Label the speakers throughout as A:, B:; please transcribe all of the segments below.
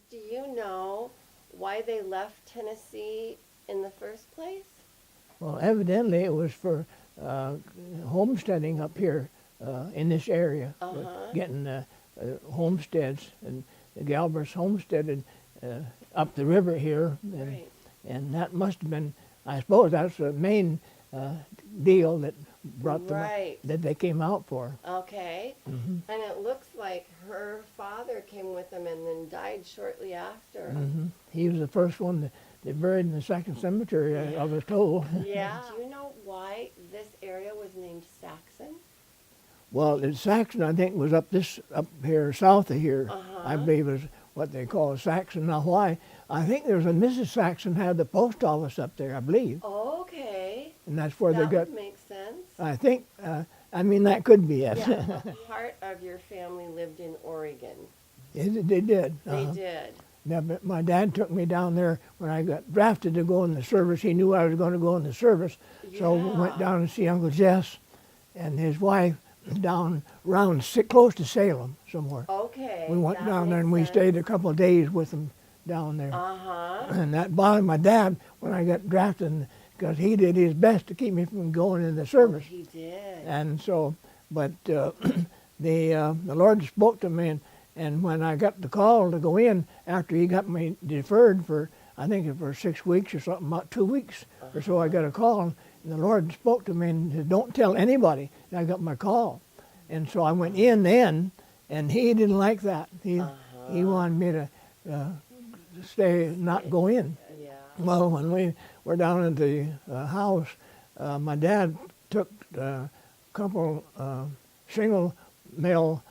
A: Do you know why they left Tennessee in the first place?
B: Well, evidently it was for homesteading up here in this area, getting homesteads, and the Galbraiths homesteaded up the river here, and that must have been, I suppose that's the main deal that brought them, that they came out for.
A: Okay.
B: Mm-hmm.
A: And it looks like her father came with them and then died shortly after.
B: Mm-hmm. He was the first one that they buried in the Saxon cemetery, I was told.
A: Yeah. Do you know why this area was named Saxon?
B: Well, the Saxon, I think, was up here south of here. I believe is what they call Saxon. Now, why? I think there's a Mrs. Saxon had the post office up there, I believe.
A: Okay.
B: And that's where they got.
A: That would make sense.
B: I think. I mean, that could be it.
A: Yeah. What part of your family lived in Oregon?
B: They did.
A: They did.
B: Now, but my dad took me down there when I got drafted to go in the service. He knew I was going to go in the service, so we went down to see Uncle Jess and his wife down around close to Salem somewhere.
A: Okay.
B: We went down there and we stayed a couple of days with them down there. And that bothered my dad when I got drafted because he did his best to keep me from going in the service.
A: He did.
B: And so, but the Lord spoke to me, and when I got the call to go in after he got me deferred for, I think for 6 weeks or something, about 2 weeks or so, I got a call, and the Lord spoke to me and said, "Don't tell anybody that I got my call." And so I went in then, and he didn't like that. He wanted me to stay, not go in.
A: Yeah.
B: Well, when we were down at the house, my dad took a couple shingle mill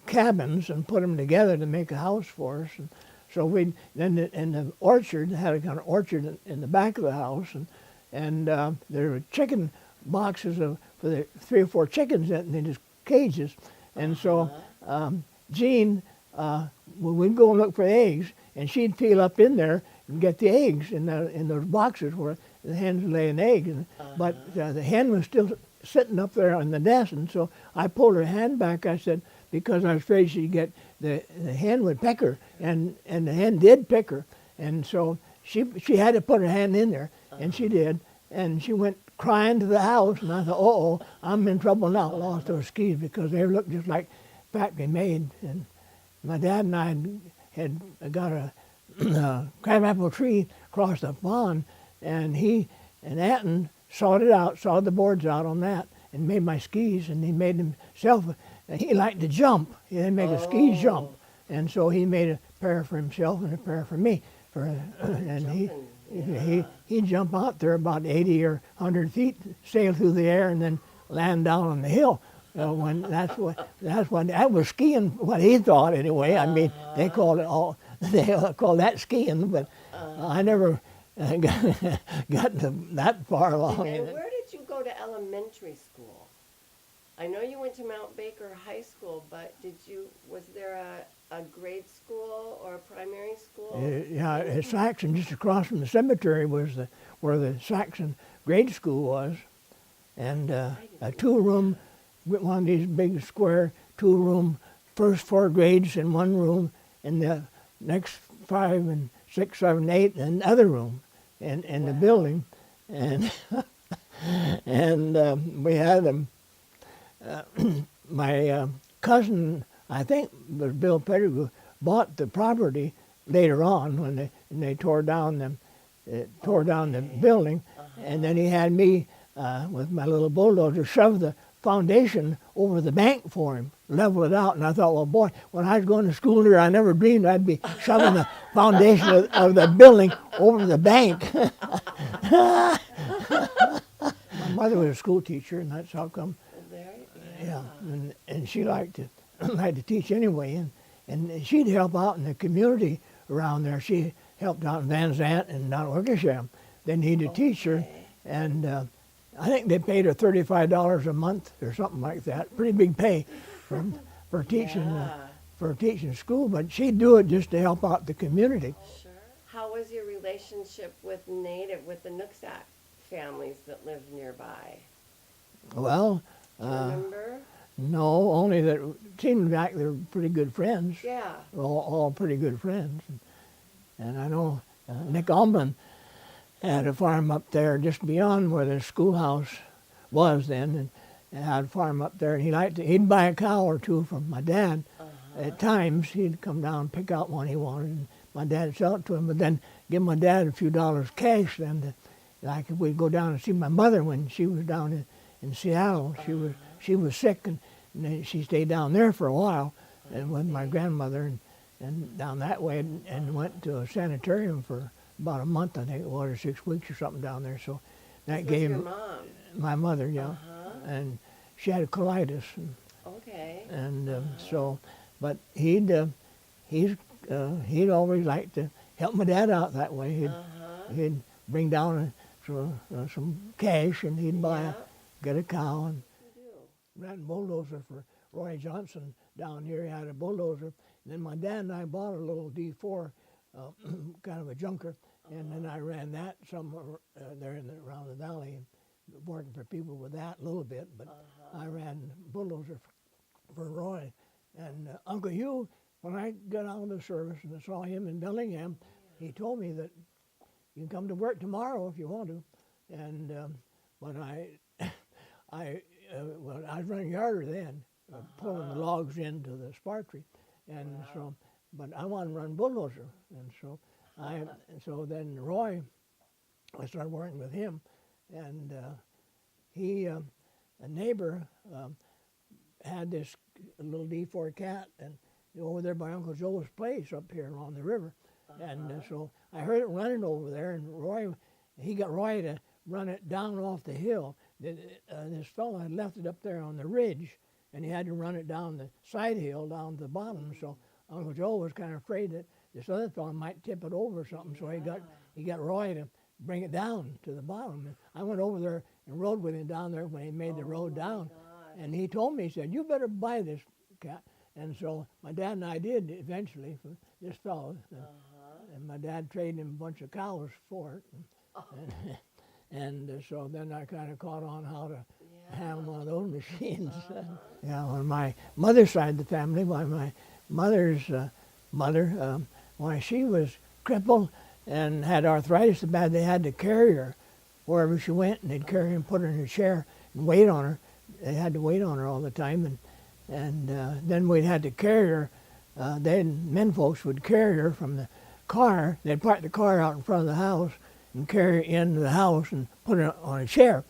B: cabins and put them together to make a house for us. And so we then in the orchard, had a kind of orchard in the back of the house, and there were chicken boxes for the 3 or 4 chickens in these cages. And so Jean, we'd go and look for eggs, and she'd peel up in there and get the eggs in those boxes where the hens lay an egg. But the hen was still sitting up there on the desk, and so I pulled her hand back. I said, because I was afraid she'd get, the hen would peck her, and the hen did peck her. And so she had to put her hand in there, and she did. And she went crying to the house, and I thought, uh-oh, I'm in trouble now. Lost those skis because they looked just like factory made. And my dad and I had got a crabapple tree across the pond, and he and Anton sawed it out, sawed the boards out on that, and made my skis, and he made himself, he liked to jump. He didn't make a ski jump. And so he made a pair for himself and a pair for me. And he'd jump out there about 80 or 100 feet, sail through the air, and then land down on the hill. That was skiing, what he thought anyway. I mean, they called that skiing, but I never got that far along.
A: And where did you go to elementary school? I know you went to Mount Baker High School, but was there a grade school or a primary school?
B: Yeah, at Saxon, just across from the cemetery was where the Saxon grade school was, and a 2-room, one of these big square 2-room, first 4 grades in one room, and the next 5 and 6, 7, 8 in another room in the building, and we had them. My cousin, I think was Bill Pettigrew, bought the property later on when they tore down the building, and then he had me with my little bulldozer shove the foundation over the bank for him, level it out. And I thought, well, boy, when I was going to school here, I never dreamed I'd be shoving the foundation of the building over the bank. My mother was a school teacher, and that's how come. Yeah, and she liked to teach anyway, and she'd help out in the community around there. She helped out in Van Zant and down at Wickersham. They needed a teacher, and I think they paid her $35 a month or something like that. Pretty big pay for teaching school, but she'd do it just to help out the community.
A: Sure. How was your relationship with the Nooksack families that lived nearby?
B: Well,
A: do you remember?
B: No, only that it seemed like they were pretty good friends.
A: Yeah.
B: All pretty good friends. And I know Nick Ullman had a farm up there just beyond where the schoolhouse was then, and had a farm up there. And he'd buy a cow or two from my dad. At times he'd come down and pick out one he wanted, and my dad would sell it to him. But then give my dad a few dollars cash. Then, like if we'd go down and see my mother when she was down in Seattle, she was sick, and then she stayed down there for a while, and with my grandmother, and down that way, and went to a sanitarium for about a month, I think it was, or 6 weeks or something down there. So that gave
A: your mom.
B: my mother, yeah, and she had colitis,
A: Okay.
B: and so, but he'd always liked to help my dad out that way. He'd bring down some cash, and he'd get a cow, and ran a bulldozer for Roy Johnson down here. He had a bulldozer. And then my dad and I bought a little D4, kind of a junker, and then I ran that somewhere there around the valley, and working for people with that a little bit. But I ran bulldozer for Roy. And Uncle Hugh, when I got out of the service and I saw him in Bellingham, he told me that you can come to work tomorrow if you want to. And but I was running yarder then, pulling the logs into the sparkery, and so, but I wanted to run bulldozer, and so then Roy, I started working with him, and he, a neighbor, had this little D4 cat, and over there by Uncle Joe's place up here along the river, and so I heard it running over there, and he got Roy to run it down off the hill. This fellow had left it up there on the ridge, and he had to run it down the side hill down to the bottom. So Uncle Joe was kind of afraid that this other fellow might tip it over or something. So he got Roy to bring it down to the bottom. And I went over there and rode with him down there when he made the road down. And he told me, he said, "You better buy this cat." And so my dad and I did eventually for this fellow. And my dad traded him a bunch of cows for it. And so then I kind of caught on how to handle one of those machines. Yeah, on my mother's side of the family, my mother's mother, why she was crippled and had arthritis so bad they had to carry her wherever she went, and they'd carry her and put her in a chair and wait on her. They had to wait on her all the time, and then we'd had to carry her. Then men folks would carry her from the car. They'd park the car out in front of the house and carry her into the house and put her on a chair.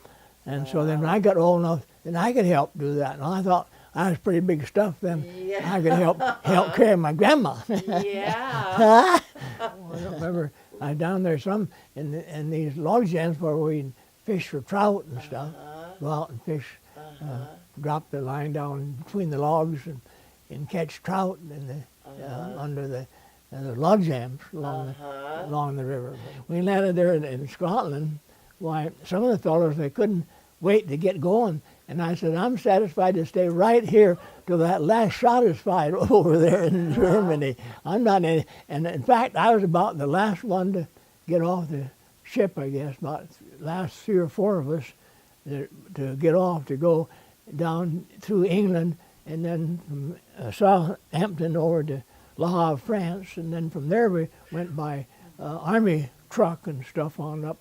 B: And so then when I got old enough, then I could help do that. And I thought I was pretty big stuff then. I could help carry my grandma.
A: Yeah.
B: I remember I was down there in these log jams where we'd fish for trout and stuff. Go out and fish, drop the line down between the logs and catch trout under the log jams along the river. We landed there in Scotland. Why, some of the fellows, they couldn't wait to get going. And I said, "I'm satisfied to stay right here till that last shot is fired over there in Germany. I'm not in." And in fact, I was about the last one to get off the ship, I guess, about the last 3 or 4 of us to get off to go down through England, and then from Southampton over to Le Havre, France, and then from there we went by army truck and stuff on up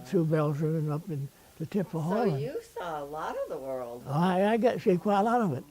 B: through Belgium and up in the tip of Holland.
A: So you saw a lot of the world.
B: I got to see quite a lot of it.